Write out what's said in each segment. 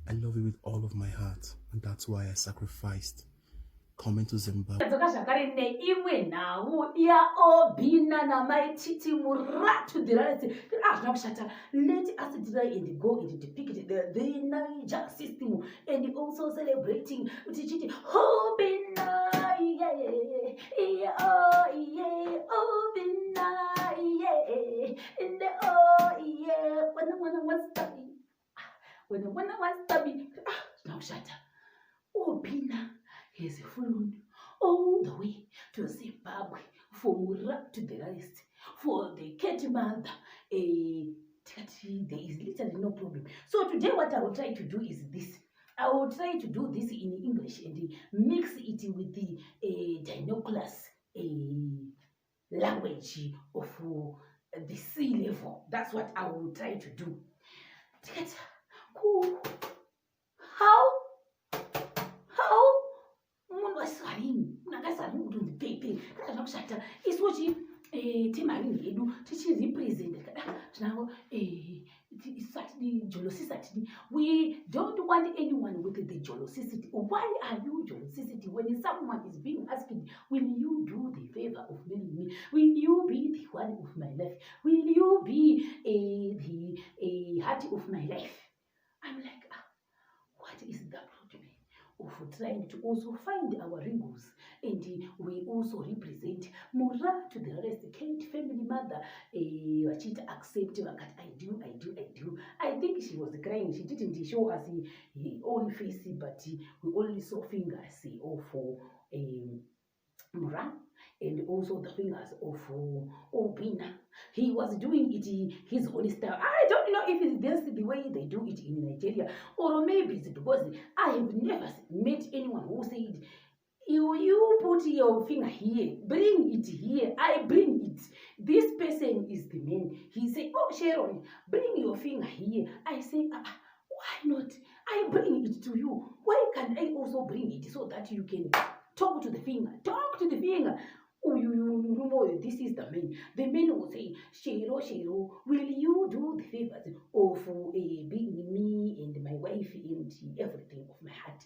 I love you with all of my heart, and that's why I sacrificed coming to Zimbabwe. Zvakare neimwe nhau ya Obina MaiTt muratu dirarete zvina kushata. Let us try and go and depict the Niger system and also celebrating tichiti Obina yeah oh yeah Obina yeah and oh yeah when I was studying when I was studying zvina kushata. Obina has flown all the way to Zimbabwe for Mura to the rest, for the cat mother. There is literally no problem. So today what I will try to do is this. I will try to do this in English and mix it with the dinoculus language of the sea level. That's what I will try to do. How munhu asiharini unakasari kutonzi pepe kana zvakushata isuchi temarini hedu tichirepresenta kada zvinavo satidi jolosisatidi. We don't want anyone with the jolosicity. Why are you jolosicity when someone is being asked, will you do the favor of marrying me? Will you be the one of my life? Will you be the heart of my life? I'm like, what is the problem of trying to also find our wrinkles? And we also represent Mura to the rest, Kate family mother, Wachita accept I do. I think she was crying. She didn't show us her own face, but we only saw fingers of Mura and also the fingers of Obina. He was doing it his own style. I don't know if it's this the way they do it in Nigeria, or maybe it's because I have never met anyone who said, you put your finger here, bring it here, I bring it. This person is the man. He say, oh Sharon, bring your finger here. I say, why not? I bring it to you. Why can't I also bring it so that you can talk to the finger? Talk to the finger. Oh, you, this is the man. The man will say, Shero, will you do the favors of being me and my wife and everything of my heart?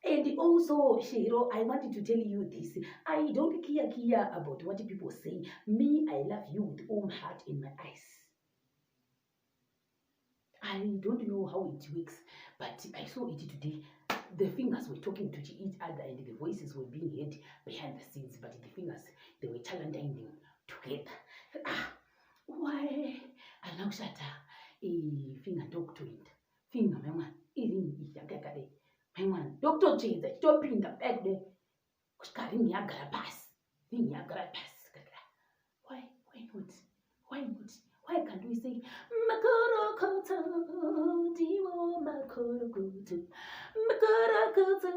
And also, Shero, I wanted to tell you this. I don't care about what people say. Me, I love you with all my heart in my eyes. I don't know how it works, but I saw it today. The fingers were talking to each other and the voices were being heard behind the scenes, but the fingers, they were challenging together. Why? I now shut finger doctor finger, my man, eating it. My man, doctor change the stopping the back there. Carrying Yagara pass. Why not? Why not? Why can't we say Makorokoto, Diwo Makorokoto, Makorokoto,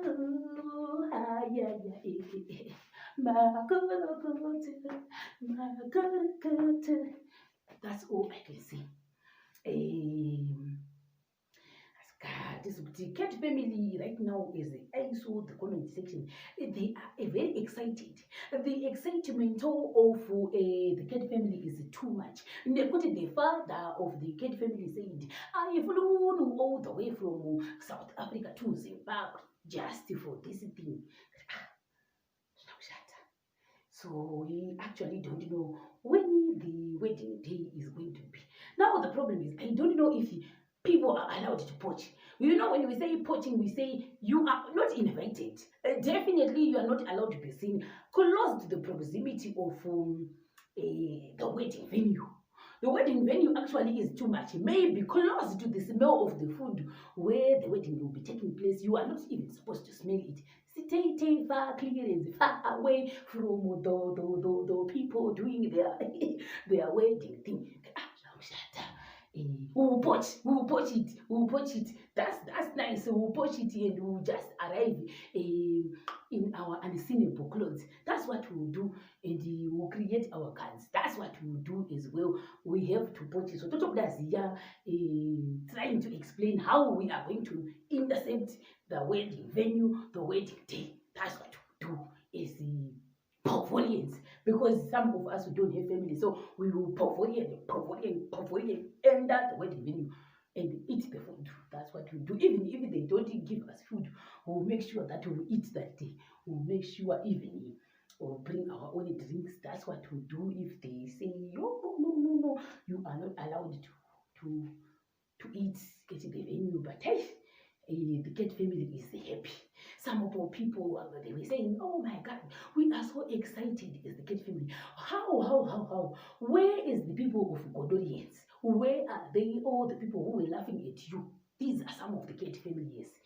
Makorokoto. That's all I can say. This cat family right now is I saw the comment section. They are very excited. The excitement of the cat family is too much. They put the father of the cat family said, I have flown all the way from South Africa to Zimbabwe just for this thing. So we actually don't know when the wedding day is going to be. Now the problem is I don't know if people are allowed to poach. You know, when we say poaching, we say you are not invited. Definitely, you are not allowed to be seen close to the proximity of the wedding venue. The wedding venue actually is too much. Maybe close to the smell of the food where the wedding will be taking place. You are not even supposed to smell it. Stay far clearance, far away from the people doing their wedding thing. We'll watch it. That's nice. We'll watch it and we'll just arrive in our unseeable clothes. That's what we'll do, and we'll create our cards. That's what we'll do as well. We have to watch it. So Toto Blazia trying to explain how we are going to intercept the wedding venue, the wedding day. That's what we'll do as Pavolians, because some of us we don't have family, so we will Pavolian enter the wedding venue. and eat the food. That's what we do. Even if they don't give us food, we'll make sure that we'll eat that day. We'll make sure even or bring our own drinks. That's what we do. If they say, no, you are not allowed to eat at the venue, but hey, the Cat family is happy. Some of our people, they were saying, oh my God, we are so excited as the Cat family. How? Where is the people of Godorians? Where are they, all the people who were laughing at you? These are some of the Cat families.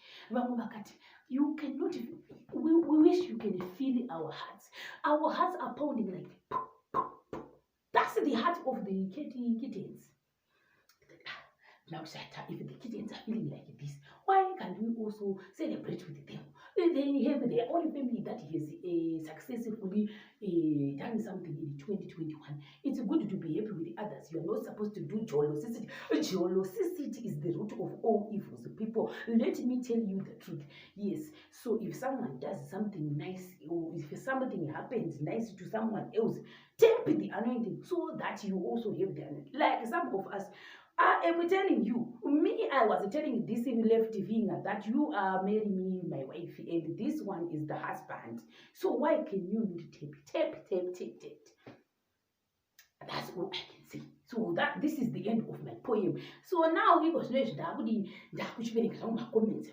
You cannot, we wish you can feel our hearts. Our hearts are pounding like, that's the heart of the kittens. Now, Shata, if the kittens are feeling like this, why can't we also celebrate with them? They have their own family that has successfully done something in 2021. It's good to be happy with others. You are not supposed to do jealousy. Jealousy is the root of all evils. People, let me tell you the truth. Yes, so if someone does something nice, or if something happens nice to someone else, tap the anointing so that you also have the anointing. Like some of us, I am telling you, I was telling this in left finger that you are marrying me, my wife, and this one is the husband. So why can you not tap? That's all I can say. So this is the end of my poem. So now we go to the comments.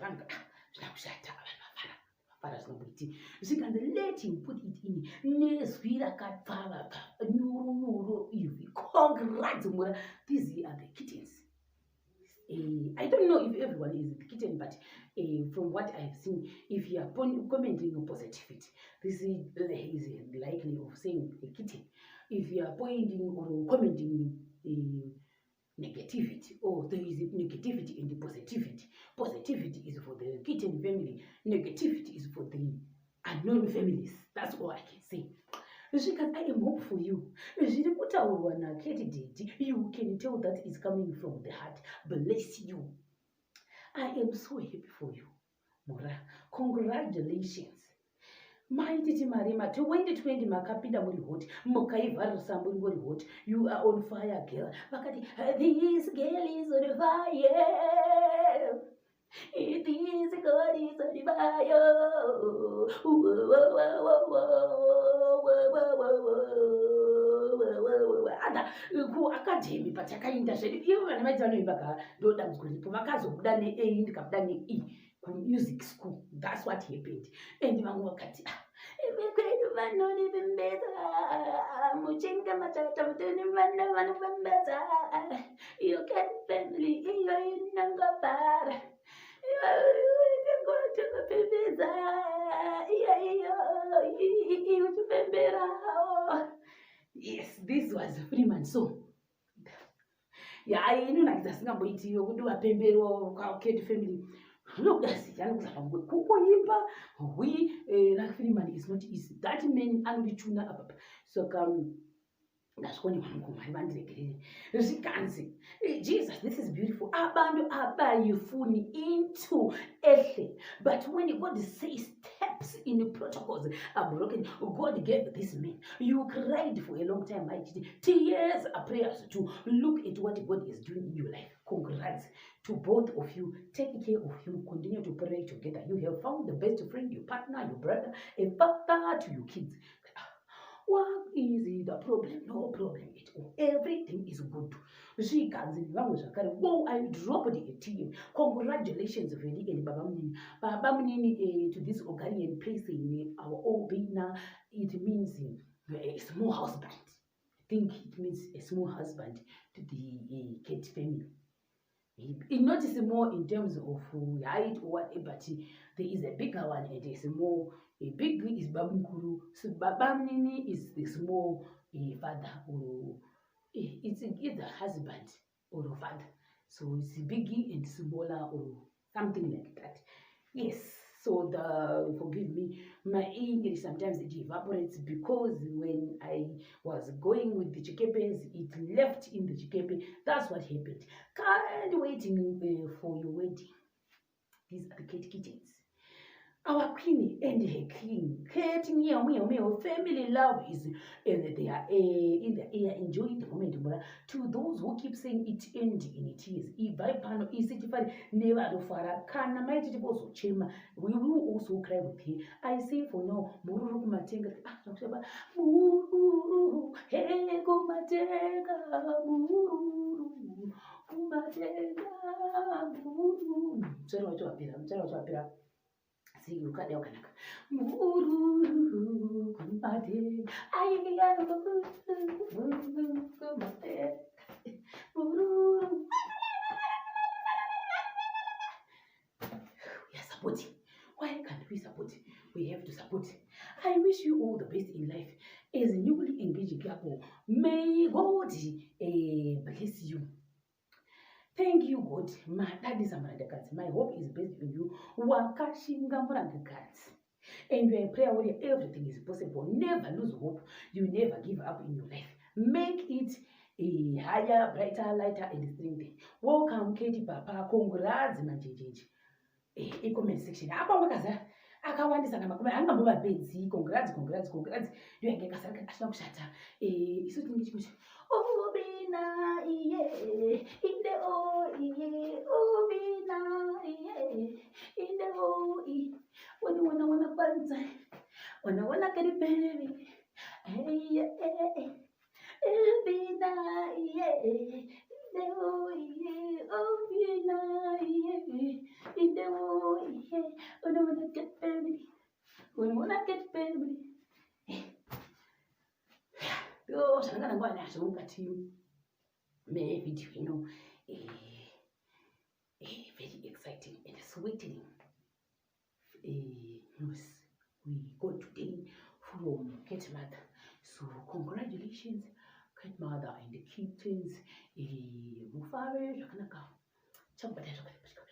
Let him put it in congrats. These are the kittens. I don't know if everyone is the kitten, but from what I've seen, if you are commenting on positivity, this is likely of saying a kitten. If you are pointing or commenting negativity, or there is negativity and positivity. Positivity is for the kitten family, negativity is for the unknown families. That's all I can say. I am hope for you. You can tell that is coming from the heart. Bless you. I am so happy for you, Mora. Congratulations. MaiTt Marima 2020 makapinda muri hot mukaivharisa muri hot. You are on fire, girl. Vakati, this girl is on fire. This girl is on fire. Kuakadhemi patakaenda zvedu ivo vana vaiti vanoimba ndodanzwa ripo vakazobuda ne-A ndikabuda ne-E music school. That's what happened. And vamwe vakati vekwedu vanonivembedza muchinga matata mutini vana vanovembedza you can family iyo inongobara ngotokopembedza iyo uchipemberawo. Yes, this was Freeman song. Yeah, inonakidza singamboitiyo kuti wapemberiwa kwaKate family. Nokudasiyana kuzava kukoimba like Freeman is not easy. That man anorichuna apa. So ndasvika nevanhu vandiregerere zvikanzi Jesus, this is beautiful. Abantu abayifuni into ehle, but when God says steps in protocols are broken, God gave this man. You cried for a long time, MaiTt. Tears are prayers to look at what God is doing in your life. Congrats to both of you. Take care of him. Continue to pray together. You have found the best friend, your partner, your brother, a father to your kids. What is the problem? No problem at all. Everything is good. Whoa, I dropped a team. Congratulations, Veli and Baba Munini to this Ogarian place in our Obina. It means a small husband. I think it means a small husband to the Kate family. It not more in terms of height or whatever, but there is a bigger one and a small. A big is Babukuru, so Babamini is the small father, or it's either husband or a father. So it's biggie and smaller or something like that. Yes, so forgive me, my English sometimes it evaporates because when I was going with the Chikepes, it left in the Chikepe. That's what happened. Can't waiting for your wedding. These are the Kate kittens. our queen and her king, creating here, family love is, and they are in the air, enjoying the moment. To those who keep saying it end in it is, if I pano is it never do fara, can MaiTt also chema, we will also cry with him. I say for now, Muru Kumatenga, Muru, hey, Kumatenga, Muru, Kumatenga, Muru. Sorry, what you appear. See you got your kanaka. Muru kumbate. Ay kumbate. Muru. We are supporting. Why can't we support? We have to support. I wish you all the best in life. As a newly engaged couple, may God bless you. Thank you, God. That is my hope is based on you. Wakashinga murandikati. And you are a prayer warrior, everything is possible. Never lose hope. You never give up in your life. Make it a higher, brighter, lighter, and strengthen. Welcome, Katie Papa. Congrats, Manjejeji. Comment section. Apa wakaza akawandisa ngamakumi angambova bedzi. Congrats. Ndoyangekasarika ashina kushata. Isu tingi chikuchi. Obina, yeah. Inde o, yeah. Obina, yeah. Inde o, yeah. When you wanna banza, wanna get it baby. Hey, yeah. Obina, yeah. Inde o, yeah. Obina, yeah. Inde o, yeah. Wanna get baby. Wanna get baby. Yo, sanangana ngwana yasho ngati me video, very exciting and sweetening news we got today from Cat Mother. So congratulations, Cat Mother and the kittens. Mufare zvakanaka. Chakubata zvakanaka.